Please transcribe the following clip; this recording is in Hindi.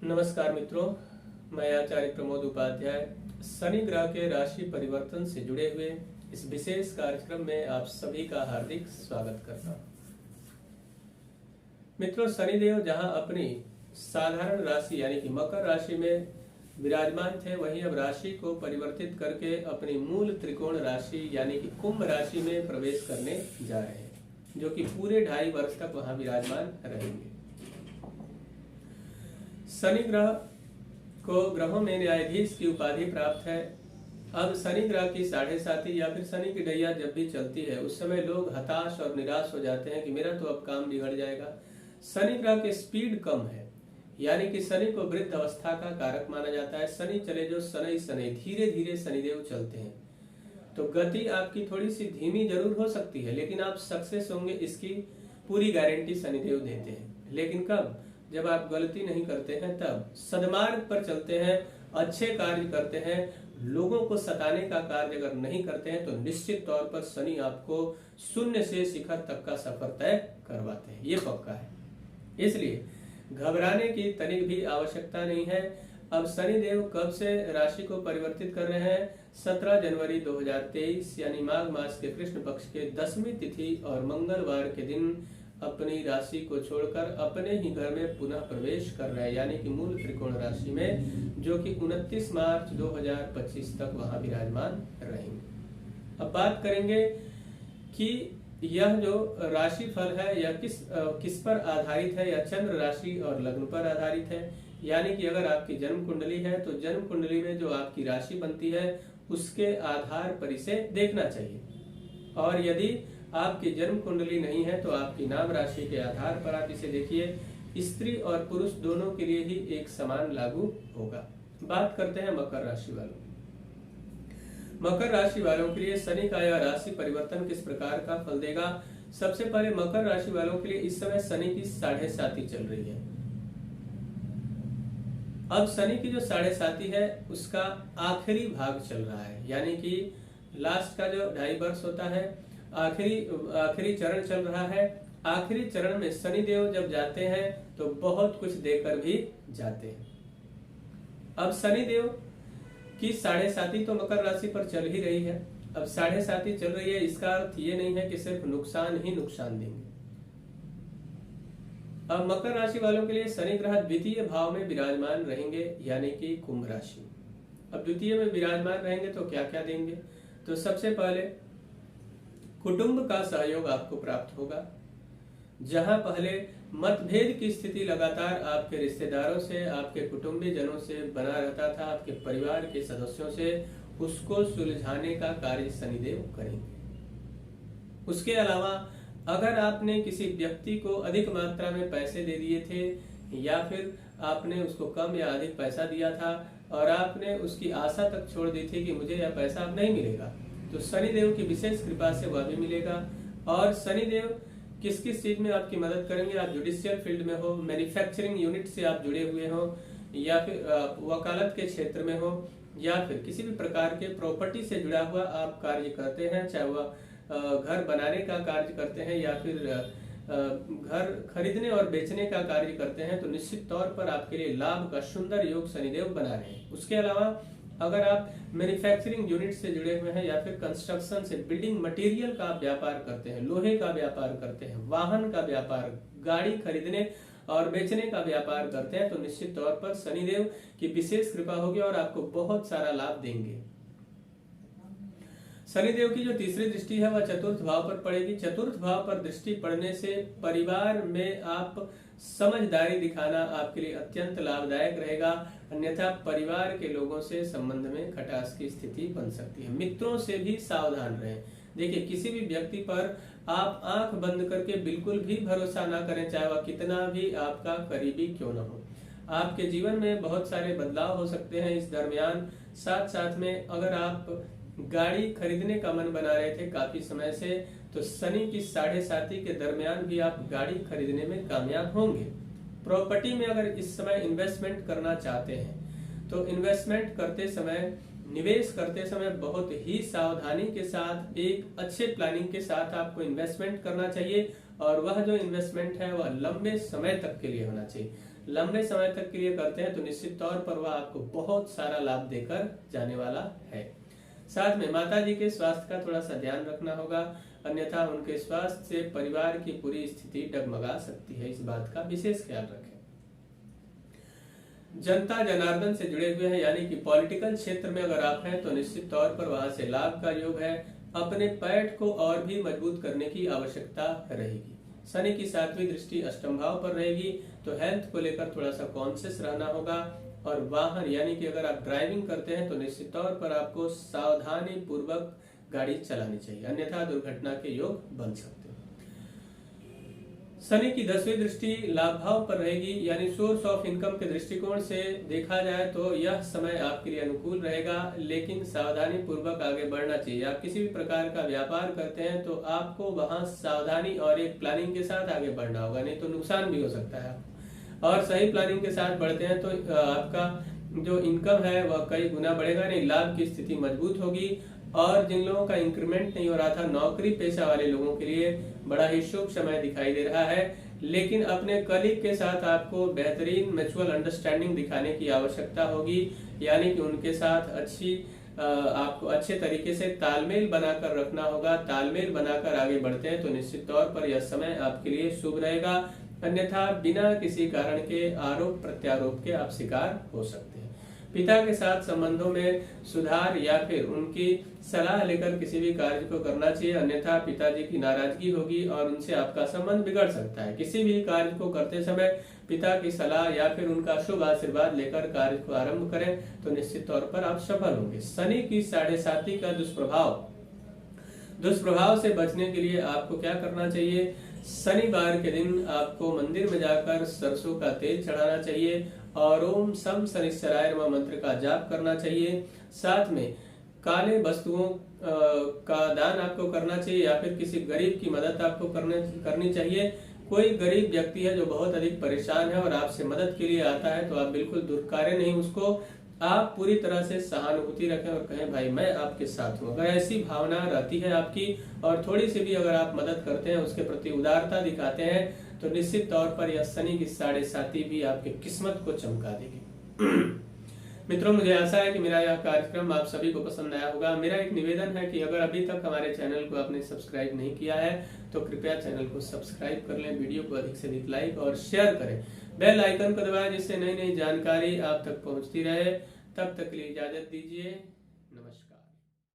नमस्कार मित्रों, मैं आचार्य प्रमोद उपाध्याय शनि ग्रह के राशि परिवर्तन से जुड़े हुए इस विशेष कार्यक्रम में आप सभी का हार्दिक स्वागत करता हूं। मित्रों, शनिदेव जहां अपनी साधारण राशि यानी कि मकर राशि में विराजमान थे, वहीं अब राशि को परिवर्तित करके अपनी मूल त्रिकोण राशि यानी कि कुंभ राशि में प्रवेश करने जा रहे हैं, जो कि पूरे 2.5 वर्ष तक वहां विराजमान रहेंगे। शनि ग्रह को ग्रहों में न्यायाधीश की उपाधि प्राप्त है। अब शनि ग्रह की 7.5 या फिर शनि की ढैया जब भी चलती है, उस समय लोग हताश और निराश हो जाते हैं कि मेरा तो अब काम बिगड़ जाएगा। शनि ग्रह की स्पीड कम है, यानी कि शनि को वृद्ध अवस्था का कारक माना जाता है। शनि चले जो शनि शनि, धीरे धीरे शनिदेव चलते हैं, तो गति आपकी थोड़ी सी धीमी जरूर हो सकती है, लेकिन आप सक्सेस होंगे, इसकी पूरी गारंटी शनिदेव देते हैं। लेकिन कब? जब आप गलती नहीं करते हैं, तब सद्मार्ग पर चलते हैं, अच्छे कार्य करते हैं, लोगों को सताने का कार्य अगर नहीं करते हैं, तो निश्चित तौर पर शनि आपको शून्य से शिखर तक का सफर तय करवाते हैं, ये पक्का है। इसलिए घबराने की तनिक भी आवश्यकता नहीं है। अब शनिदेव कब से राशि को परिवर्तित कर रहे हैं? 17 जनवरी 2023 यानी माघ मास के कृष्ण पक्ष के 10वीं तिथि और मंगलवार के दिन अपनी राशि को छोड़कर अपने ही घर में पुनः प्रवेश कर रहे हैं, यानी कि मूल त्रिकोण राशि में, जो कि 29 मार्च 2025 तक वहां विराजमान रहेंगे। अब बात करेंगे कि यह जो राशि फल है यह किस पर आधारित है, या चंद्र राशि और लग्न पर आधारित है। यानी कि अगर आपकी जन्म कुंडली है तो जन्म कुंडली में जो आपकी राशि बनती है उसके आधार पर इसे देखना चाहिए, और यदि आपकी जन्म कुंडली नहीं है तो आपकी नाम राशि के आधार पर आप इसे देखिए। स्त्री और पुरुष दोनों के लिए ही एक समान लागू होगा। बात करते हैं मकर राशि वालों। मकर राशि वालों के लिए शनि का यह राशि परिवर्तन किस प्रकार का फल देगा? सबसे पहले मकर राशि वालों के लिए इस समय शनि की 7.5 चल रही है। अब शनि की जो 7.5 है उसका आखिरी भाग चल रहा है, यानी कि लास्ट का जो 2.5 वर्ष होता है, आखिरी चरण चल रहा है। आखिरी चरण में शनिदेव जब जाते हैं तो बहुत कुछ देकर भी जाते हैं। अब शनिदेव की 7.5 तो मकर राशि पर चल ही रही है। अब 7.5 चल रही है, इसका अर्थ ये नहीं है कि सिर्फ नुकसान ही नुकसान देंगे। अब मकर राशि वालों के लिए शनि ग्रह द्वितीय भाव में विराजमान रहेंगे, यानी कि कुंभ राशि। अब द्वितीय में विराजमान रहेंगे तो क्या क्या देंगे? तो सबसे पहले कुटुंब का सहयोग आपको प्राप्त होगा। जहां पहले मतभेद की स्थिति लगातार आपके रिश्तेदारों से, आपके कुटुंबी जनों से बना रहता था, आपके परिवार के सदस्यों से, उसको सुलझाने का कार्य शनिदेव करेंगे। उसके अलावा अगर आपने किसी व्यक्ति को अधिक मात्रा में पैसे दे दिए थे, या फिर आपने उसको कम या अधिक पैसा दिया था और आपने उसकी आशा तक छोड़ दी थी कि मुझे यह पैसा अब नहीं मिलेगा, तो शनिदेव की विशेष कृपा से वह भी मिलेगा। और शनिदेव किस किस चीज में आपकी मदद करेंगे? आप जुडिशियल फील्ड में हो, मैन्युफैक्चरिंग यूनिट से आप जुड़े हुए हो, या फिर वकालत के क्षेत्र में हो, या फिर किसी भी प्रकार के प्रॉपर्टी से जुड़ा हुआ आप कार्य करते हैं, चाहे वह घर बनाने का कार्य करते हैं या फिर घर खरीदने और बेचने का कार्य करते हैं, तो निश्चित तौर पर आपके लिए लाभ का सुंदर योग शनिदेव बना रहे हैं। उसके अलावा अगर आप मैन्युफैक्चरिंग यूनिट से जुड़े हुए हैं, या फिर कंस्ट्रक्शन से, बिल्डिंग मटेरियल का व्यापार करते हैं, लोहे का व्यापार करते हैं, वाहन का व्यापार, गाड़ी खरीदने और बेचने का व्यापार करते हैं, तो निश्चित तौर पर शनिदेव की विशेष कृपा होगी और आपको बहुत सारा लाभ देंगे। शनिदेव की जो तीसरी दृष्टि है वह चतुर्थ भाव पर पड़ेगी। चतुर्थ भाव पर दृष्टि पड़ने से परिवार में आप समझदारी दिखाना आपके लिए अत्यंत लाभदायक रहेगा, अन्यथा परिवार के लोगों से संबंध में खटास की स्थिति बन सकती है। मित्रों से भी सावधान रहें। देखिए, किसी भी व्यक्ति पर आप आंख बंद करके बिल्कुल भी भरोसा ना करें, चाहे वह कितना भी आपका करीबी क्यों ना हो। आपके जीवन में बहुत सारे बदलाव हो सकते हैं इस दरमियान। साथ साथ में अगर आप गाड़ी खरीदने का मन बना रहे थे काफी समय से, तो शनि की 7.5 के दरमियान भी आप गाड़ी खरीदने में कामयाब होंगे। प्रॉपर्टी में अगर इस समय इन्वेस्टमेंट करना चाहते हैं तो इन्वेस्टमेंट करते समय, निवेश करते समय बहुत ही सावधानी के साथ, एक अच्छे प्लानिंग के साथ आपको इन्वेस्टमेंट करना चाहिए और वह जो इन्वेस्टमेंट है वह लंबे समय तक के लिए होना चाहिए। लंबे समय तक के लिए करते हैं तो निश्चित तौर पर वह आपको बहुत सारा लाभ देकर जाने वाला है। साथ में माता जी के स्वास्थ्य का थोड़ा सा ध्यान रखना होगा, अन्यथा उनके स्वास्थ्य से परिवार की पूरी स्थिति डगमगा सकती है, इस बात का विशेष ख्याल रखें। जनता जनार्दन से जुड़े हुए हैं यानी कि पॉलिटिकल क्षेत्र में अगर आप हैं तो निश्चित तौर पर वहां से लाभ का योग है। अपने पैठ को और भी मजबूत करने की आवश्यकता रहेगी। शनि की 7वीं दृष्टि अष्टम भाव पर रहेगी तो हेल्थ को लेकर थोड़ा सा कॉन्शियस रहना होगा। और वाहन यानी कि अगर आप ड्राइविंग करते हैं तो निश्चित तौर पर आपको सावधानी पूर्वक गाड़ी चलानी चाहिए, अन्यथा दुर्घटना के योग बन सकते हैं। शनि की 10वीं दृष्टि लाभ भाव पर रहेगी यानी सोर्स ऑफ इनकम के दृष्टिकोण से देखा जाए तो यह समय आपके लिए अनुकूल रहेगा, लेकिन सावधानी पूर्वक आगे बढ़ना चाहिए। आप किसी भी प्रकार का व्यापार करते हैं तो आपको वहां सावधानी और एक प्लानिंग के साथ आगे बढ़ना होगा, नहीं तो नुकसान भी हो सकता है। और सही प्लानिंग के साथ बढ़ते हैं तो आपका जो इनकम है वह कई गुना बढ़ेगा, नहीं लाभ की स्थिति मजबूत होगी। और जिन लोगों का इंक्रीमेंट नहीं हो रहा था, नौकरी पेशा वाले लोगों के लिए बड़ा ही शुभ समय दिखाई दे रहा है, लेकिन अपने कलीग के साथ आपको बेहतरीन म्यूचुअल अंडरस्टैंडिंग दिखाने की आवश्यकता होगी, यानी कि उनके साथ आपको अच्छे तरीके से तालमेल बनाकर रखना होगा। तालमेल बनाकर आगे बढ़ते हैं तो निश्चित तौर पर यह समय आपके लिए शुभ रहेगा, अन्यथा बिना किसी कारण के आरोप प्रत्यारोप के आप शिकार हो सकते हैं। पिता के साथ संबंधों में सुधार या फिर उनकी सलाह लेकर किसी भी कार्य को करना चाहिए, अन्यथा पिताजी की नाराजगी होगी और उनसे आपका संबंध बिगड़ सकता है। किसी भी कार्य को करते समय पिता की सलाह या फिर उनका शुभ आशीर्वाद लेकर कार्य को आरंभ करें तो निश्चित तौर पर आप सफल होंगे। शनि की 7.5 का दुष्प्रभाव से बचने के लिए आपको क्या करना चाहिए? शनिवार के दिन आपको मंदिर में जाकर सरसों का तेल चढ़ाना चाहिए और ओम सम शनिश्चराय नमः मंत्र का जाप करना चाहिए। साथ में काले वस्तुओं का दान आपको करना चाहिए या फिर किसी गरीब की मदद आपको करनी चाहिए। कोई गरीब व्यक्ति है जो बहुत अधिक परेशान है और आपसे मदद के लिए आता है तो आप बिल्कुल दुर्कार्य नहीं, उसको आप पूरी तरह से सहानुभूति रखें और कहें भाई मैं आपके साथ हूँ। अगर ऐसी भावना रहती है आपकी और थोड़ी सी भी अगर आप मदद करते हैं, उसके प्रति उदारता दिखाते हैं तो निश्चित तौर पर यह शनि की 7.5 भी आपकी किस्मत को चमका देगी। मित्रों, मुझे आशा है कि मेरा यह कार्यक्रम आप सभी को पसंद आया होगा। मेरा एक निवेदन है कि अगर अभी तक हमारे चैनल को आपने सब्सक्राइब नहीं किया है तो कृपया चैनल को सब्सक्राइब कर लें, वीडियो को अधिक से अधिक लाइक और शेयर करें, बेल आइकन को दबाएं जिससे नई नई जानकारी आप तक पहुंचती रहे। तब तक के लिए इजाजत दीजिए।